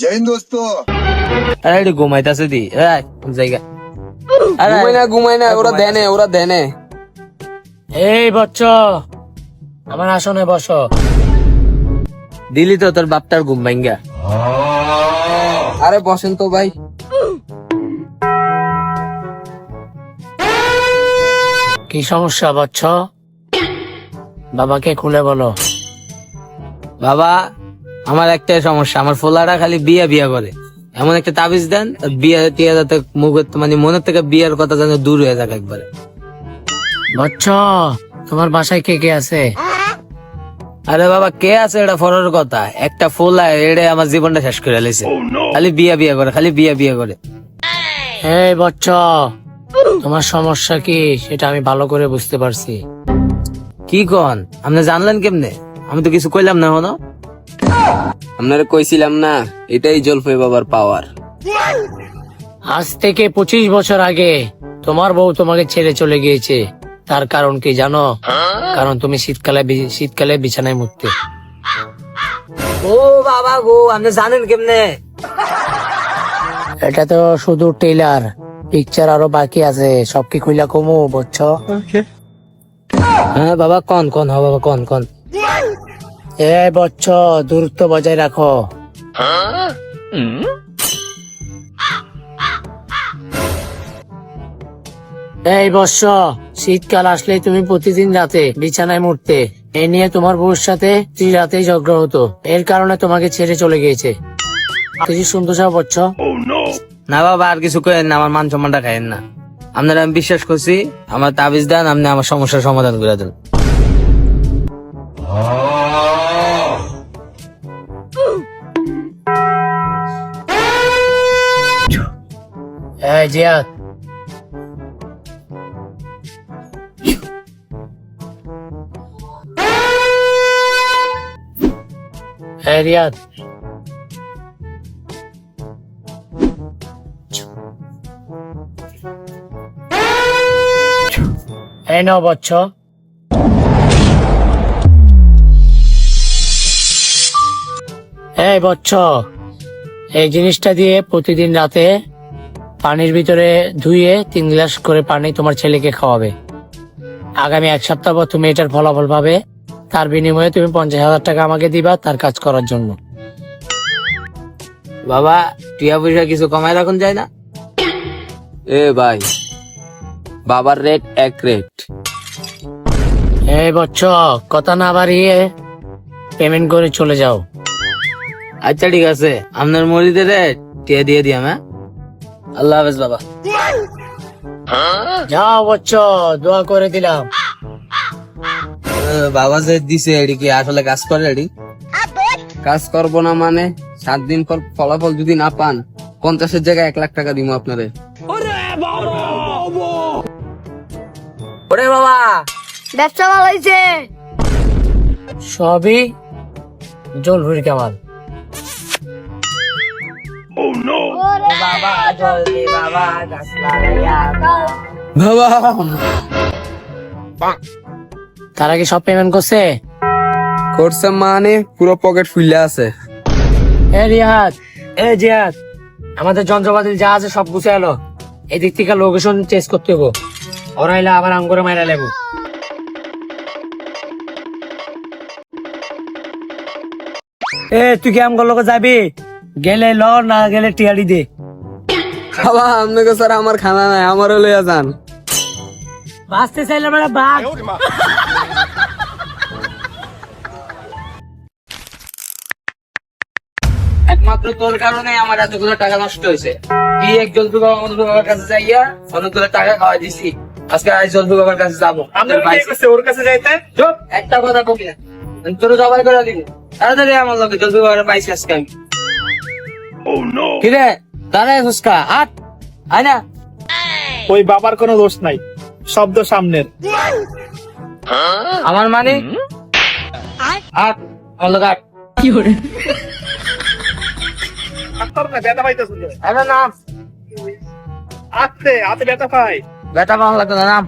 जय हिंद दोस्तों। আরে ঘুমাইতাছে দি জায়গা ঘুমাই না ওরা দেনে এই বচ্চ আমার আসনে বসো। দিলি তো তোর বাপটার ঘুম ভাঙ্গা। আরে বসেন তো ভাই। কি সমস্যা বচ্চ? বাবাকে খুলে বলো। বাবা আমার একটাই সমস্যা, আমার ফোলাটা খালি বিয়া বিয়া করে। এমন একটা তাবিজ দেন বিয়া টিয়া যাতে মুখের মানে মনের থেকে বিয়ার কথা যেন দূর হয়ে যাক একবারে। বচ্চ তোমার বাসায় কে কে আছে? আরে বাবা কে আছে এটা ফরের কথা, একটা ফোলা এড়ে আমার জীবনটা শেষ করে লেছে। খালি বিয়া বিয়া করে, খালি বিয়া বিয়া করে। এই বচ্চ তোমার সমস্যা কি সেটা আমি ভালো করে বুঝতে পারছি। কি কন আপনি জানলেন কেমনে? আমি তো কিছু কইলাম না হনো। আপনারা কইছিলাম না, এটাই জলফাই বাবার পাওয়ার। আজ থেকে 25 বছর আগে তোমার বউ তোমাকে ছেড়ে চলে গিয়েছে। তার কারণ কি জানো? কারণ তুমি শীতকালে বিছানায় মুততে। ও বাবা গো, আপনি জানেন কেমনে? এটা তো শুধু টেইলার, পিকচার আরো বাকি আছে। সব কি খুইলা কমু বুঝছো? হ্যাঁ বাবা কোন হ্যাঁ বাবা কোন এ বচ্চ দূরত্ব বজায় রাখো। এই বর্ষ শীতকাল আসলেই তুমি প্রতিদিন রাতে বিছানায় মুড়তে। এ নিয়ে তোমার বউর সাথে রাতেই ঝগড়া হতো, এর কারণে তোমাকে ছেড়ে চলে গিয়েছে। কিছু শুনতে চাও বচ্চ? না বাবা আর কিছু করেন না, আমার মান সম্মানটা খাইেন না। আপনারা আমি বিশ্বাস করছি, আমার তাবিজ দেন, আপনি আমার সমস্যার সমাধান করে দেন। এই জিয়াদ এই রিয়াদ এই নাও বচ্চ। এই বচ্চ এই জিনিসটা দিয়ে প্রতিদিন রাতে পানির ভিতরে ধুয়ে 3 গ্লাস করে পানি তোমার ছেলেকে খাওয়াবে। আগামী 1 সপ্তাহ পর তুমি এটার ফলাফল পাবে। তার বিনিময়ে তুমি 50,000 টাকা আমাকে দিবা তার কাজ করার জন্য। বাবা টিয়া পয়সা কিছু কমায় রাখুন যায় না? এ ভাই, বাবার রেট 1 রেট। এই বচ্চ কথা না বাড়িয়ে পেমেন্ট করে চলে যাও। আচ্ছা ঠিক আছে, আপনার মরিদের রেট টিয়া দিয়ে দিয়াম। হ্যাঁ আল্লাহ হাফেজ বাবা। যাও বচ্চ, দোয়া করে দিলাম। বাবা যে দিছে এডি কি আসলে কাজ করে? এডি কাজ করবো না মানে 7 দিন পর ফলাফল যদি না পান 50-এর জায়গায় 1 লাখ টাকা দিব আপনারে। ওরে বাবা ব্যবসা ভালো হয়েছে। সবই জলহুরি কামাল। বাবা জলদি বাবা গাছ লাগাইয়া দাও। বাবা তার আগে সব পেমেন্ট করছে? করছে মানে পুরো পকেট ফুলে আছে। এ রিয়াদ, এ জিয়াদ, আমাদের যন্ত্রপাতি যা আছে সব গুছে এলো। এদিক থেকে লোকেশন চেঞ্জ করতে হবো, ওরা এলে আবার আঙ্গুরে মাইরা লেবো। এ তুই কি আমগর লোকে যাবি? গেলে ল, না গেলে টিয়াড়ি দে। বাবা আপনাকে স্যার আমার খানা নাই, আমারও লইয়া যান। বাঁচতে চাইলে আমরা বাঘ। একমাত্র তোর কারণে আমার এতগুলো টাকা নষ্ট হয়েছে। তুই এক জলদু বাবার কাছে যাইয়া অনেকগুলো টাকা খাওয়াই দিছি। আজকে আজ জলদু বাবার কাছে যাবো। ওর কাছে যাইতে চুপ, একটা কথা কবি না, তোর জবাই করে দিব। তাড়াতাড়ি আমার লোকে জলদু বাবার পাইছি আজকে আমি। কিরে দাঁড়ায় ফুসকা আট আয় না। ওই বাবার কোনো দোষ নাই, শব্দ সামনের। আমার মানে আট আমার লোক আট। কি করে ব্যথা পাইতেছ? আরে নাম হাতে ব্যথা পাই। বেটা ভালো লাগতো না নাম।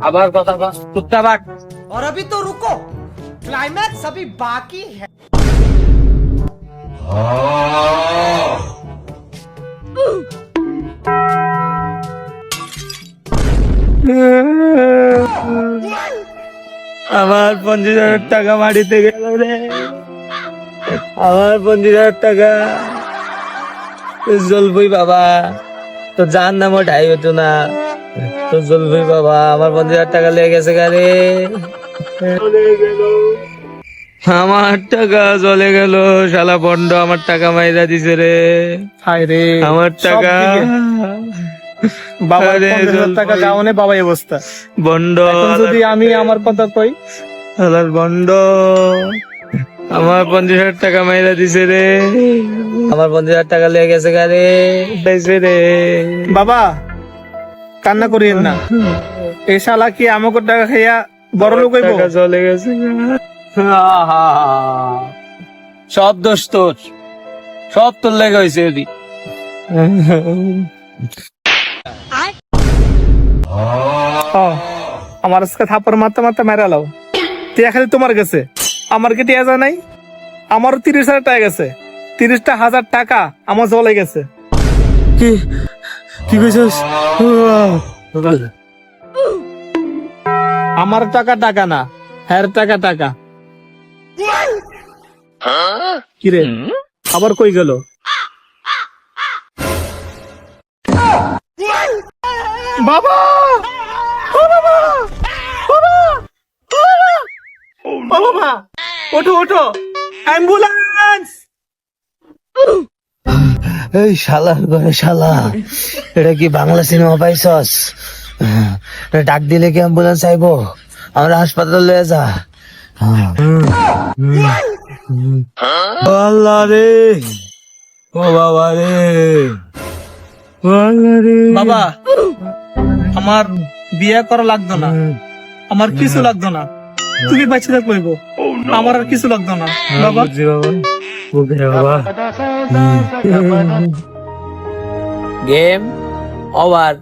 আবার কথা কস, টুকটা বাট। और अभी तो रुको, क्लाइमैक्स अभी बाकी है। আমার 50,000 টাকা মাটিতে গেল রে, আমার 50,000 টাকা। জলবই বাবা, তো যার নাম ওঠাই হতো না, তো জলবই বাবা, আমার 50,000 টাকা লেগে গেছে গারে, আমার টাকা চলে গেল, শালা বন্ড আমার টাকা মাইরা দিছে রে, হায় রে আমার টাকা বাবার আরে 50,000 টাকা জলপাই। যাওনে বাবাই অবস্থা। বন্ড এখন যদি আমি আমার কথা কই, শালার বন্ড আমার 50,000 টাকা মাইরা দিছে রে, আমার 50,000 টাকা লেগে গেছে গারে, দিছে রে। বাবা কান্না করিয়েন না, এই শালা কি আমাকে টাকা খাইয়া বড় লোক হইব? টাকা চলে গেছে গা। সব দোষ তোর, সব তোর লেগে হয়েছে ওদি। আমার আজকে থাপ্পড় মারতে মারতে মেরা লাও, টিয়া খালি তোমার গেছে, আমার কি টিয়া যা নাই? আমারও 30,000 টাকা গেছে, 30,000 টাকা আমার জলে গেছে। কি কইছস? আমার টাকা টাকা না, হ্যার টাকা টাকা। কিরে আবার কই গেল? বাবা ও বাবা, বাবা, বাবা, ও বাবা, ওঠো ওঠো, অ্যাম্বুলেন্স! এই শালা ঘরে শালা, এটা কি বাংলা সিনেমা পাইছস? ডাক দিলে কি অ্যাম্বুলেন্স আইবো? আমরা হাসপাতাল লয়ে যা। আল্লাহ রে, ও বাবা রে, আল্লাহ রে। বাবা আমার বিয়ে করা লাগতো না, আমার কিছু লাগতো না, তুমি বাঁচে থাকবো, আমার আর কিছু লাগতো না বাবা। বুঝছি বাবা, বুঝছি বাবা। Game over.